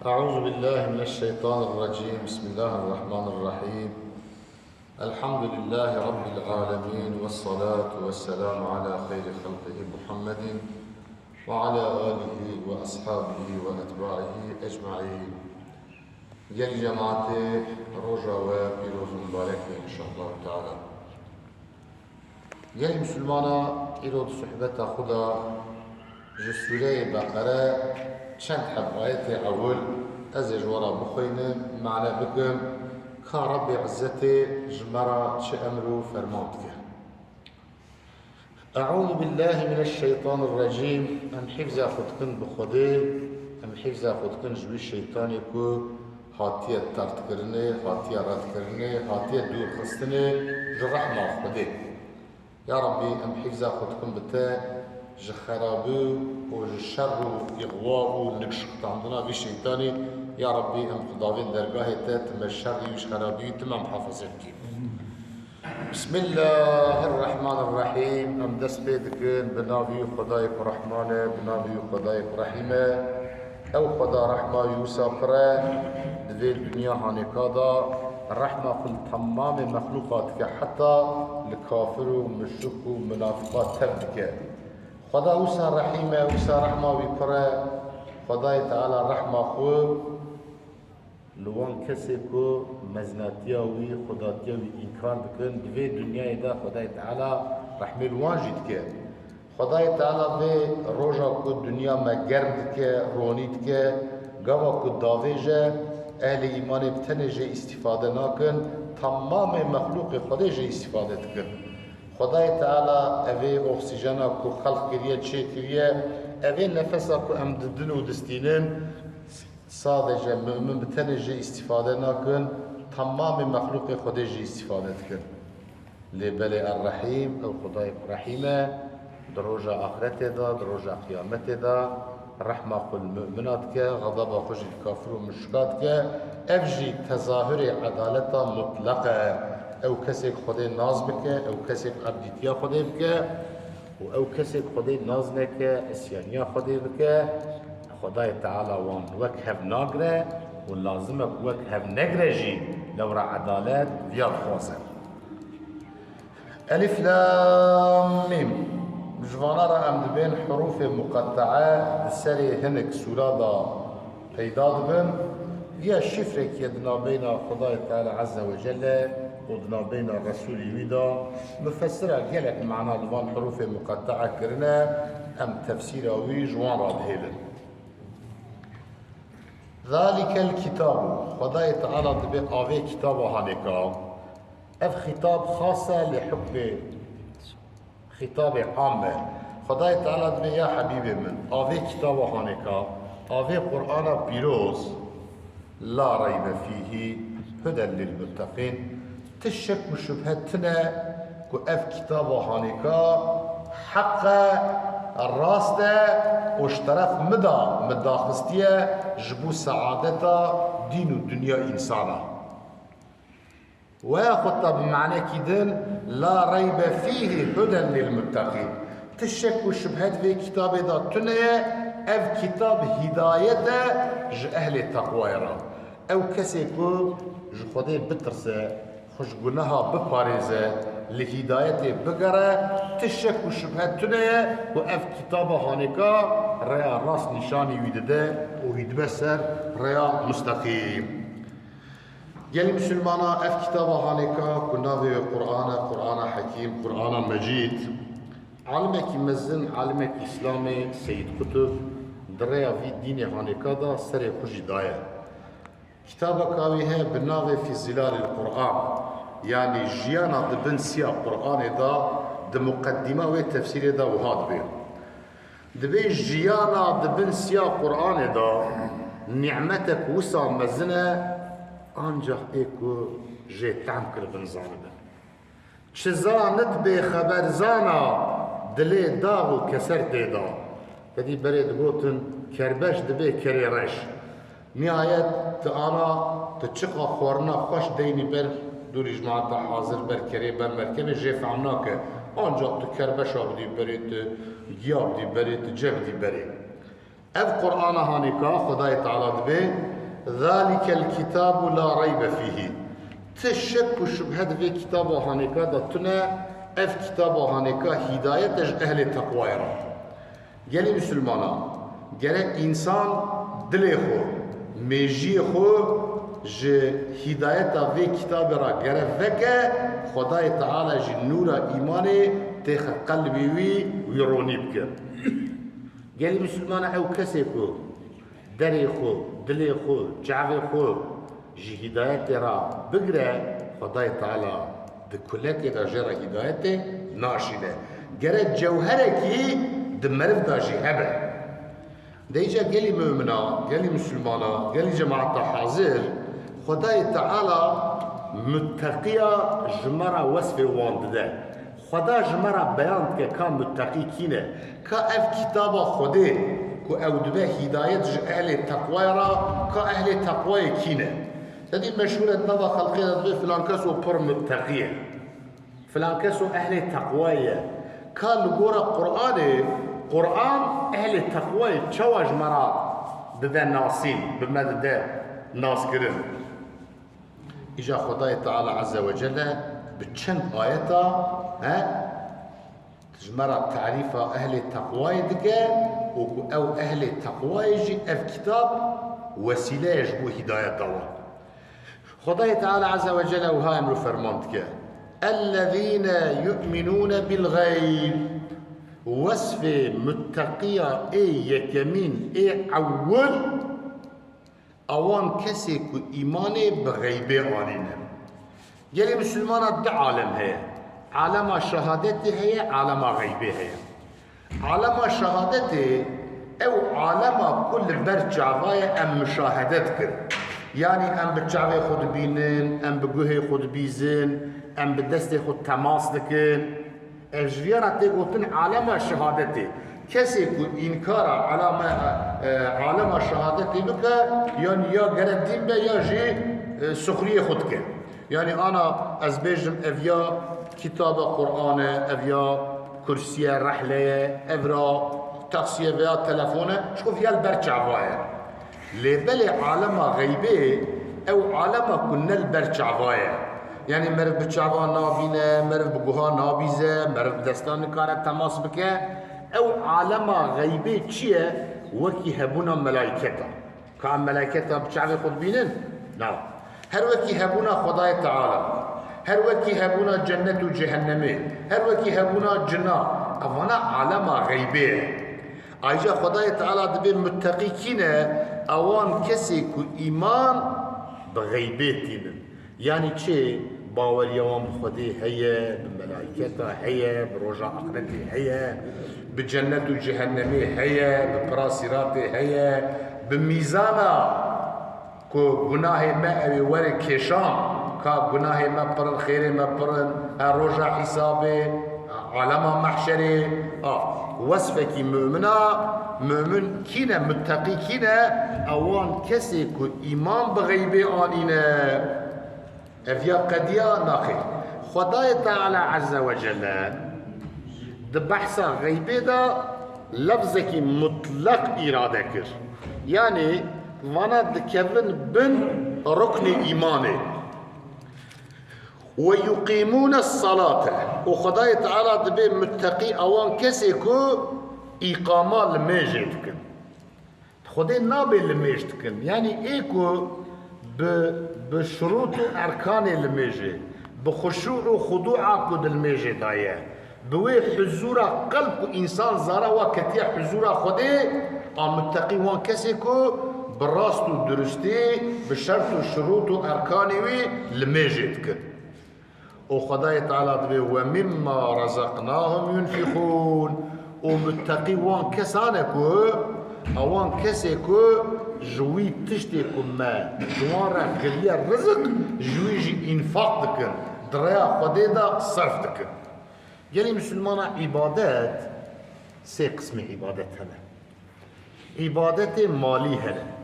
أعوذ بالله من الشيطان الرجيم. بسم الله الرحمن الرحيم. الحمد لله رب العالمين، والصلاة والسلام على خير خلقه محمد وعلى آله وأصحابه وأتباعه أجمعين. يا جماعة روجا وبيروز مبارك إن شاء الله تعالى. يا مسلمانا إيرود صحبة خدا جسورة بقرة چند حبايت أول أزج ورا بخينا معنا بكم كرب عزتي جمرة شأمرو فرماتك. أعوذ بالله من الشيطان الرجيم. أم حفظ خدكن بخدي، أم حفظ خدكن جوي الشيطان يكو هاتية ترت كرني، هاتية رد كرني، هاتية دور خستني جرحمة خدي. يا ربي أم حفظ خدكن بتا جخرابو وجشر وإغواء ونكشخت عندنا في الشيطاني. يا ربي أم خداوين درقاه تات مشر وجخرابي تمام حافظتك. بسم الله الرحمن الرحيم. أم دست بيدكن بنابي خدايك رحمانه، بنابي خدايك رحيمه، أو خدا رحمة يوسف را دوي الدنيا هانكادا رحمة كل تمام مخلوقاتك حتى الكافر ومشرك ومنافقات تبدك. خدا وسا رحيمه وسا رحمة ويكره خداي تعالى رحمة خو لوان کسی کو مزناتیا وی خداتیا وی انکار بکن دوی دنیای دا خدای تعالی رحمه لوان جید که خدای تعالی به روژا کو دنیا مگرد که رونید که گوا کو داویجه اهل ایمان بتنجه استفاده نکن تمام مخلوق خدایجه استفاده کن. خدای تعالی اوی اکسیژنا کو خلق کریه چه کریه اوی نفسا کو ام ددن و دستینن sadece mümin bitenece istifade nakın, tamamı mahluk Xudayji istifade kın. Lebele er-Rahim, ev Xuday Rahime, droja ahirete da, droja kıyamete da, rahma kul müminat ke, gadaba kujil kafir ve müşkat ke, evji tezahüri adaleta mutlaka, ev kesek Xuday naz bike, ev kesek abditiya Xuday bike, ev kesek Xuday naz neke, isyaniya Xuday bike, خدای تعالی وان وک هف ناگره و لازمه وک هف نگره جی لورا عدالت ویاد خواسن. ألف لام ميم. جوانا را ام دبين حروف مقطعة السري هنك سورة دا پیدا دبن ويا شفرة يدنا بين خدای تعالى عز وجل ودنا بين الرسول ويدا مفسرة جلك معنا لوان حروف مقطعة كرنا ام تفسير وي جوان را دهيلن. ذلك الكتاب خدای تعالی دبی آوه کتاب هانکا اف خطاب خاصة لحب خطاب عامه. خدای تعالی دبی یا حبیب من آوه کتاب هانکا آوه قرآن پیروز لا ريب فيه هدى للمتقين تشك وشبهتنا كو اف كتاب هانكا حق الراس ده واشترف مدى خستيه جبو سعادتا دين الدنيا انسانا وياخد بمعنى كدل لا ريب فيه هدى للمتقين تشك وشبهت في كتاب ده تنية اف كتاب هدايته ج اهل التقوى يرى او كسيكو ج خده بترسه خوش گناها بپاريزه لهدايته بقره تشك وشبهت تنية واف كتاب هانكا ريا راس نشاني ويدده ويدبسر ريا مستقيم. يلي مسلمانا اف كتاب هانكا كنا في قرآن حكيم قرآن مجيد عالمك مزن عالمك اسلامي سيد قطب دريا في دين هانكا دا سري خوش دايه كتابك هاويها بناوي في ظلال القرآن يعني جيانا دبن سيا قرآن دا دمقدمة وتفسير دا وهاد بيه دبي جيانا دبن سيا قرآن دا نعمتك وسا مزنة أنجح إيكو جي تعمكر بن زانبا چزانت بي خبر زانا دلي داغو كسر ديدا فدي بريد قوتن كربش دبي كري رش نهایت تانا تچقا خورنا خوش دینی بر دوری جماعت حاضر بر کری بر مرکب جیف عنا که آنجا تو کربش آبدی برید گیاب دی برید جب دی برید اف قرآن هانيكا خداي تعالى دبي ذلك الكتاب لا ريب فيه تشك وشبهة في كتاب هانيكا دتنا اف كتاب هانيكا هداية اهل التقوى يلي مسلمانا جرى انسان دلي خو ميجي خو ج هداية في كتاب را جرى فكا خداي تعالى ج نور ايماني تخ قلبي ويروني بك جالي مسلمان او كسي خو دري خو دلي خو جعبي خو جي هداية را بقرا خداي تعالى بكلك را جرى هداية ناشدة جرى جوهركي دمرف داجي هبه ديجا جالي مؤمنا جالي مسلمانا جالي جماعة حاضر خداي تعالى متقيا جمرة وصف واندده خدا جمرة بيان كان متقي كينه كأف كتاب خده كو أودبه هداية أهل التقوى را كأهل التقوى كينه تدي مشهورة نبا خلقية دبي فلان كسو پر متقية فلان كسو أهل التقوى كان لقورة قرآن أهل التقوى شوا جمرة دده ناسين بمدى ده ناس كرن إجا خداي تعالى عز وجل بتشن آياتا تجمرة تعريف أهل التقوى دقا أو أهل التقوى يجي أف كتاب وسيلة يجبو هداية الله خداي تعالى عز وجل وهاي أمر فرمانتك الذين يؤمنون بالغيب وصف متقية يكمين أول أوان كسي كو إيماني بغيبه آنينه يلي مسلمان ده عالم هي عالم شهادتي هي عالم غيبه هي عالم شهادتي او عالم كل برجعواي ام مشاهدت كر يعني ام بتشعوي خود بينن ام بجوهي خود بيزن ام بدستي خود تماس دكن اجريانا تيغوتن عالم شهادتي كسي كو انكار عالم شهادتي بك يعني يا قردين بي يا جي سخرية خود كر يعني أنا أزبيجم أفيا كتاب قرآن أفيا كرسي رحلة أفرا تاكسي أفيا تلفونة شوف يا البرشع فايا لبالي عالم غيبي أو عالم كنا البرشع فايا يعني مرف بتشعفا نابينة مرف بقوها نابيزة مرف بدستان كارت تماس بك أو عالم غيبي تشيه وكي هبونا ملايكتا كان ملايكتا بتشعفي خود بينن؟ نعم هر وكي هبونا خداي تعالى هر وكي هبونا جنة وجهنم هر وكي هبونا جنة أفنا عالم غيبي أيجا خداي تعالى دبي متقي كينا أوان كسي كو إيمان بغيبتين يعني چه باور يوم خدي هي بملائكته هي بروجا آخرته هي بجنة وجهنم هي ببراسيرات هي بميزانا کو گناه ما اوی ور کشان کا گناه ما پر خیر ما پر روجا حساب عالم محشر وصفك مؤمنا مؤمن كينا متقي كينا اوان كسي كو ايمان بغيبه آنينا افيا قديا ناخي خداي تعالى عز وجل ده بحث غيبه ده لفظك مطلق اراده كر يعني وانا دكفن بن ركن إيماني ويقيمون الصلاة وخداي تعالى دبي متقي أوان كسيكو إقامة الميجدكن خداي نابي الميجدكن يعني إيكو بشروط أركان الميجد بخشوع وخضوع كود الميجد دايا بوي حزورة قلب إنسان زارا وكتيا حزورة خداي متقي وان كسيكو براست و درستی بشرط و شروط و ارکانی وی لمیجد کرد و خدای تعالی دبی و مما رزقناهم ينفقون و متقی وان کسانه کو اوان کسی کو جوی تشتی کو ما جوان را گلیه رزق جوی جی انفاق دکن دریا خدای دا صرف دکن یعنی مسلمان عبادت سه قسم عبادت هنه عبادت مالی هنه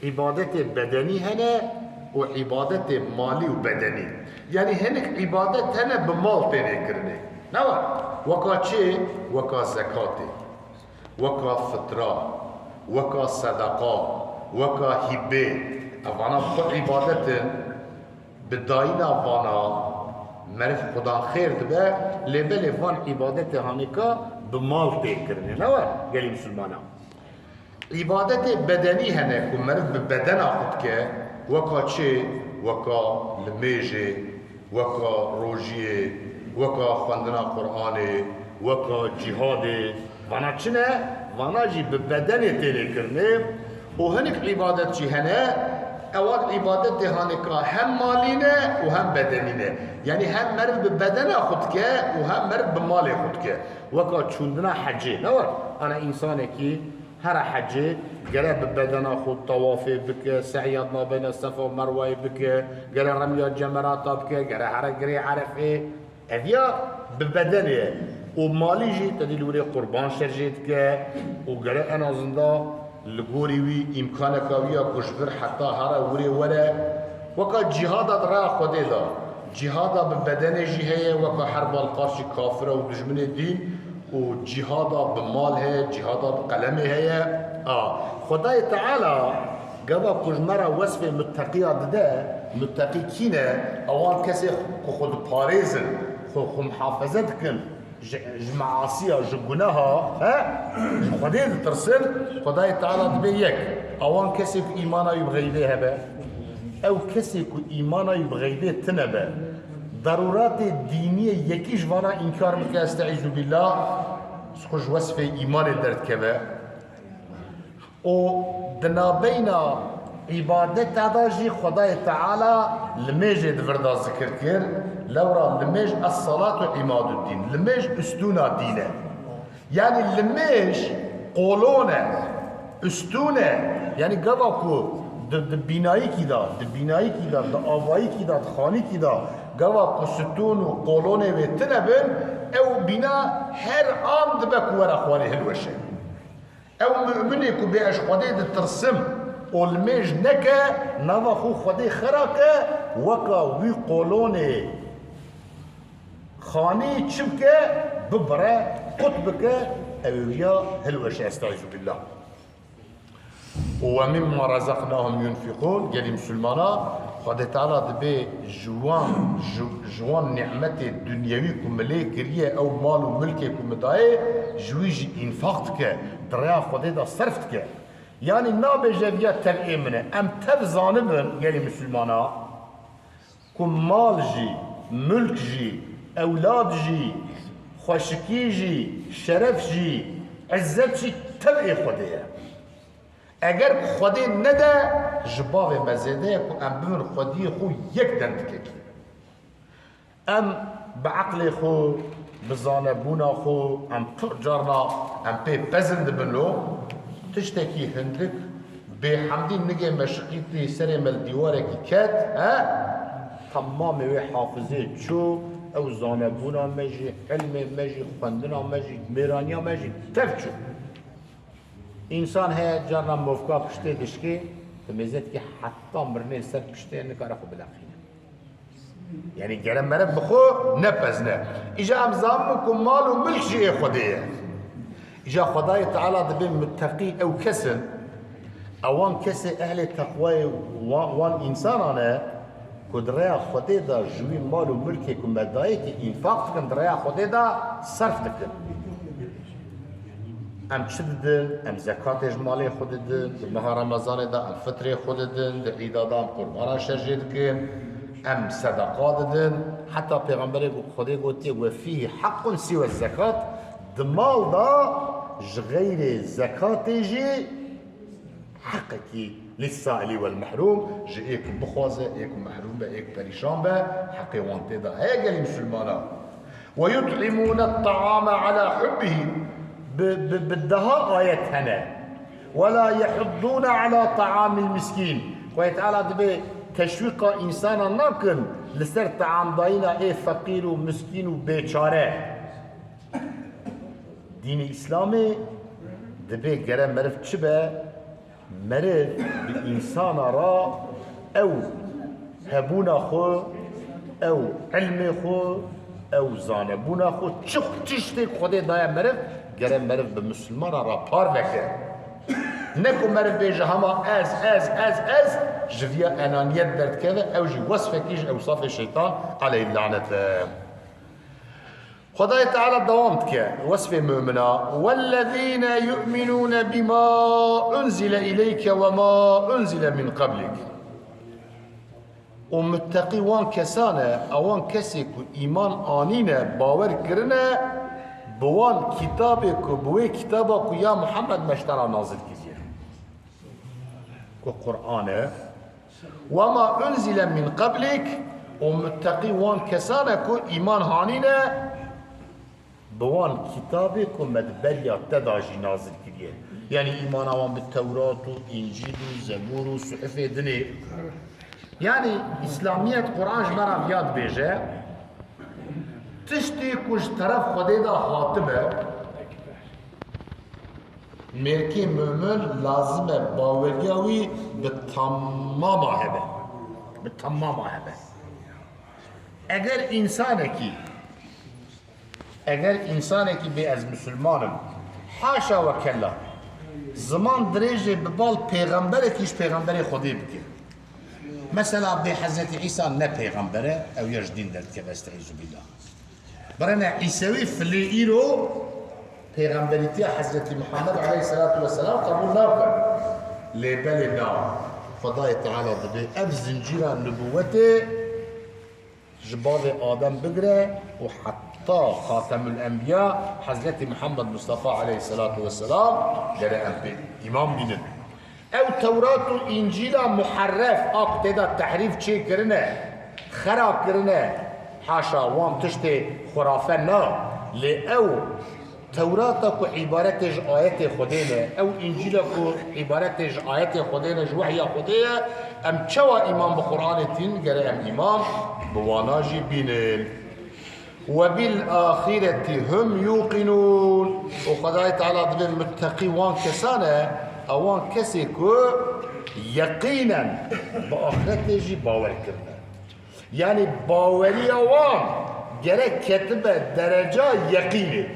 عبادت بدني هنا وعبادت مالي وبدني يعني هناك عبادت هنا بمال تنكرني نوا وكا شيء وكا زكاة وكا فطرة وكا صدقة وكا هبة أفانا بخو عبادة بداينا فانا مرف خدا خير دبا لبل فان عبادة هانيكا بمال تكرني نوا قالي مسلمانا عبادة بدني هناك ومرف ببدن أخذك وكا چه وكا لميجي وكا روجيه وكا خواندنا قرآني وكا جهادي وانا چنه؟ وانا جي ببدن تيلي كرني وهنك عبادت جي هنا اول عبادت هانكا هم مالينه وهم بدنينه يعني هم مرد ببدن خودك وهم مرد بمال خودك وكا چوندنا حجي نور انا انسانه كي هر حجي قال ببدن خود طوافي بك سعيات ما بين الصفا والمروه بك قال رميات جمرات بك قال حرقري عرفه افيا ببدنه ومالي جي تدل وري قربان شرجيتك وقال انا زندا لغوري وي امكانك ويا كشبر حتى هرا وري ولا وكا جهاد را خدي دا جهاد ببدن جي هي وكا حرب القرش كافره ودجمن الدين وجهاد بمال هي جهاد بقلم هي خداي تعالى قبل كجمرة وصف متقية ده متقي كينا اوان كسي خود باريزن خو محافظتكن معاصيها جناها خدي ترسل خداي تعالى تبيك اوان كسي ايمانا يبغي هبه او كسي ايمانا يبغي تنبه ضرورات الدينيه يكيش وانا انكار مك استعيذ بالله خوش وصف ايمان درد كبه او دنابينا عبادت داجي خداي تعالى لميجد فردا ذكر كر لورا لميج الصلاة عماد الدين لميج استونا دينه يعني لميج قولونه استونه يعني قباكو بنایی کی دا بنایی کی دا آوایی کی دا خانی کی دا قباكو ستون و قولونه و تنبن او بنا هر آن دبك ورا خواني هلوشه او مؤمني كو بيعش خدي ترسم والميج نكا نظخو خدي خراكا وكا وي قولوني خاني تشبكا ببرا قطبك اويا هلوش استعيذ بالله ومما رزقناهم ينفقون قال مسلمانا خدي تعالى دبي جوان نعمتي الدنيوي كملي كريه او مال وملكي كمداي جويج انفاقتك دريا خدي دا صرفتك يعني نابي جابيا تبعي منه ام تبزانبن قال مسلمانا كم مال جي ملك جي اولاد جي خوشكي جي شرف جي عزت جي تبعي خديه اگر خودی نده جباب مزیده کو ام بمن خودی خو یک دندکه ام بعقل خو بزانبونا خو ام جارنا ام پی پزند بنلو تشتكي هندك بحمدي نجي مشقيتي سري مال ديوارك كات تمام وي حافظي شو او زانبونا مجي علم مجي خندنا مجي ميرانيا مجي تفشو انسان هي جرنا موفقا پشته دشكي تميزت كي حتى مرني سر پشته نكارخو بلاخينا يعني جرم مرب بخو نپزنا اجا امزامكم مال وملك شيء خديه إجا خداي تعالى دبين متقي أو كسن أوان كسي أهل التقوى وان إنسان أنا كدريا خدي دا جوي مال وملكي كم بدايك إنفاق كم دريا خدي دا صرف تكن أم تشددن أم زكاة جمالي خددن بمها رمضان دا أم فطري خددن دا عيدا دا أم قربانا شرجدكن أم صدقات دن حتى پیغمبر خدي قلتي وفيه حق سوى الزكاة دمال دا غير زكاة جي حقكي للسائل والمحروم جي ايكم بخوازة ايكم محروم با ايك بريشان با حقي وانتي دا هاي قال مسلمانا ويطعمون الطعام على حبه بالدها آيات هنا ولا يحضون على طعام المسكين ويتعالى دبي تشويق إنسانا ناكن لسر طعام داينا ايه فقير ومسكين وبيچاره دين إسلامي دبي قرأ مرف چبه مرف بإنسان را أو هبونا خو أو علم خو أو زانبونا خو چخ تشتي خده دايا مرف قرأ مرف بمسلمان را پار بكر نكو مرد بيجا هما از جفيا انانيت درد كذا او جي وصفه كيج اوصاف الشيطان عليه اللعنه. خدای تعالی دوام که وصف مؤمنا والذین یؤمنون بما انزل الیک و ما انزل من قبلک. و متقی وان کسانه اوان کسی که ایمان آنینه باور کرنه بوان کتابی که بوی کتابا که یا محمد مشترا نازل کردیه که قرآنه و ما انزل من قبلک. و متقی وان کسانه که ایمان آنینه بوان کتابی که مدبریا تداجی نازل کردیه، یعنی ایمان آوان به تورات و انجیل و زبور و صحف دنی. یعنی اسلامیت قرآن جمرم یاد بیجه تشتی کش طرف خودی دا حاطبه مرکی مؤمن لازمه باوریاوی به تمام هبه، به تمام هبه. اگر انسانی که به از مسلمانم حاشا و کلا زمان دریجه ببال پیغمبره کیش پیغمبر خودی بکن، مثلا به حضرت عیسی نه پیغمبره او یش دین درد که استعیذ بالله برای عیسوی فلیئی رو پیغمبریتی حضرت محمد علیه الصلاة والسلام قبول نکن. لیبل نا خدای تعالی بده اف زنجیر نبوته جباب آدم بگره و حتی خاتم الانبیاء حضرت محمد مصطفى علیه الصلاة والسلام جره امام بینن. او تورات و انجیل محرف اقتدا تحریف چه کرنه خراب کرنه حاشا وام تشت خرافه نا لی او تورات کو عبارتش آیت خودینه او انجیل کو عبارتش آیت خودینه وحی خودیه ام چوا امام بقرآن تین گره ام امام بواناجی بینن و بالآخرة هم یوقنون. و خدای تعالی دبیر متقی وان کسانه اوان کسی که یقینا با آخرت جی باور کرده، یعنی باوری اوان گره کتب درجه یقینه.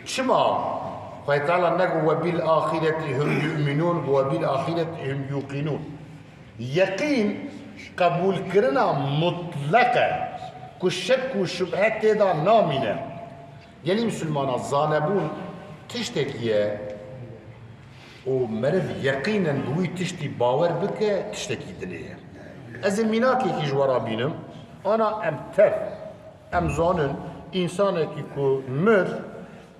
چما؟ خواهی تعالی نگو و بالآخرت هم یؤمنون و بالآخرت هم یوقنون. یقین قبول کرنا مطلقه که شک و شبهت دا نامینه. یعنی مسلمان زانبون تشتکیه و مرد یقینا بوی تشتی باور بکه تشتکی دلیه. از میناکی که جوارا بینم انا ام تر ام زانن انسانی که مر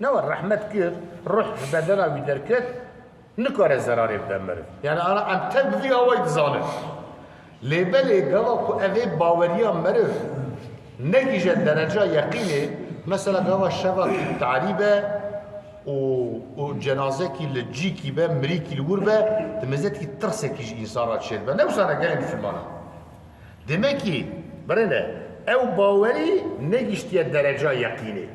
نوار رحمت کرد روح بدنا وی درکت نکاره ضراری بده مرد. یعنی انا ام تر بوی آواید زانن لیبلی گوا که اوی باوریا مرد نگیجه درجه یقینه. مثلا گوا شبا که تعریبه و جنازه کی لجی کی به مری کی لور به دمزت کی ترسه کیش انسان را شد به نوسانه گلی مسلمانه دمکی برنه او باوری نگیشتی درجه یقینه،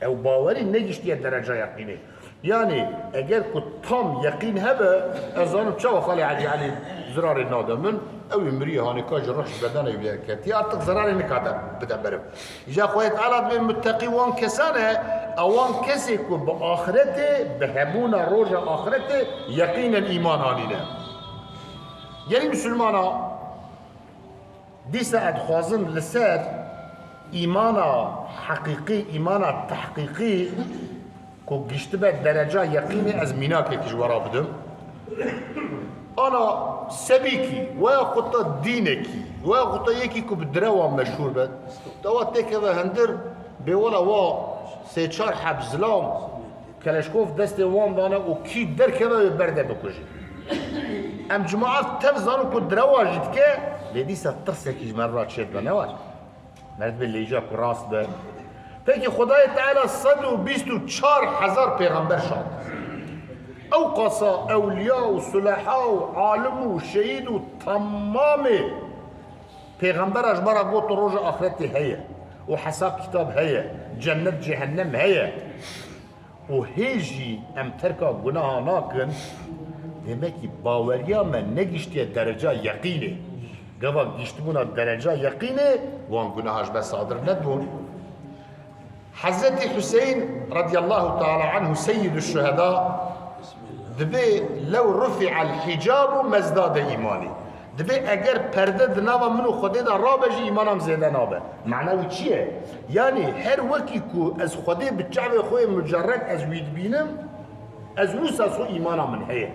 او باوری نگیشتی درجه یقینه. یعنی اگر که تام یقین هبه از آنم چه خالی علی زرار نادمن او مری هانی کاج روش بدنه بیارکتی ارتق زراری نکاته بده برم. جا خواهد علت به متقی وان کسانه اوان کسی که به آخرت به همون روز آخرت یقینا ایمان آنینه. یعنی مسلمانا دیسه ادخوازن لسر ایمان حقیقی ایمان تحقیقی که گشت به درجه یقینی از میناکی که جوارا بدم انا سبیکی و یا خطا دینکی و یا خطا یکی که بدروا مشهور بد دوا تکه و هندر بیولا و سه چار حبزلام کلشکوف دست وام دانه و کی در که و برده بکجی ام جماعت تفزانو که دروا جد که لیدی سا ترسه که مرات شد بنوار مرد به لیجا که راست به فکر خدای تعالی 124,000 پیغمبر شد او قصا اولیاء و صلحاء و عالم و شهید و تمام پیغمبر اجبارا گوت روز آخرت هیه و حساب کتاب هیه جنت جهنم هیه و هیجی ام ترکا گناه ناکن دمکی باوریا من نگشتی درجه یقینه گوا گشتبونا درجه یقینه وان گناهش بس صادر ندون. حضرت حسین رضی الله تعالی عنه سید الشهداء دبي لو رفع الحجاب ما ازداد إيماني. دبي اگر پرده دناوا منو خودی دا را بجی ایمانم زیده نابه. معنوی چیه؟ یعنی هر وکی کو از خودی بچعب خوی مجرد از وید بینم از روس از خو ایمانم من هیه.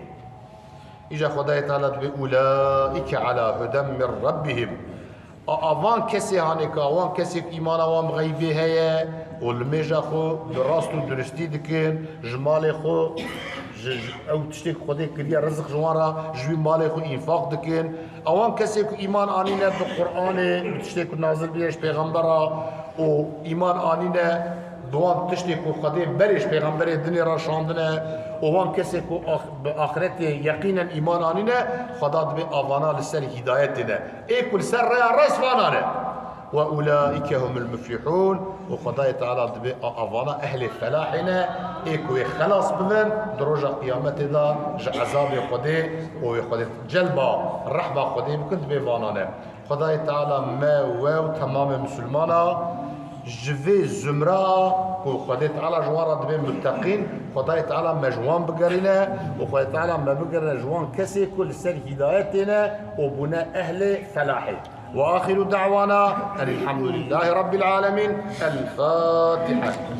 ایجا خدای تعالی دبی اولئک علی هدى من ربهم. آوان کسی هانی که آوان کسی که ایمان آوان غیبی هیه ولمیجا خو براست و درستی دکن جمال خو او تشتێک خودی کردیا رزق جوان جوی مال خو انفاق دکن اوان کسی که ایمان آنینه به قرآن تشتێک نازل بیش پیغمبر و ایمان آنینه دوان تشتێک خودی برش پیغمبر دنی را شاندنه اوان کسی که به آخرت یقینا ایمان آنینه خدا دبی آوانا لسر هدایت دینه ای کل سر ریا رس وانانه وأولئك هم المفلحون وخدای تعالی دبی آوانا اهل فلاحنا ایکوی خلاص بمن دروج قیامت دا عذاب خودی و خودی جلبا رحمه خودی بکن دبی وانانه خدای تعالی ما و تمام مسلمانا جوی زمرا و خدای تعالی جوان دبی متقین خدای تعالی مجوان بگرینه و خدای تعالی ما بگرینه جوان کسی کل سر هدایتنا و بنا اهل فلاحی وآخر دعوانا أن الحمد لله رب العالمين. الفاتحة.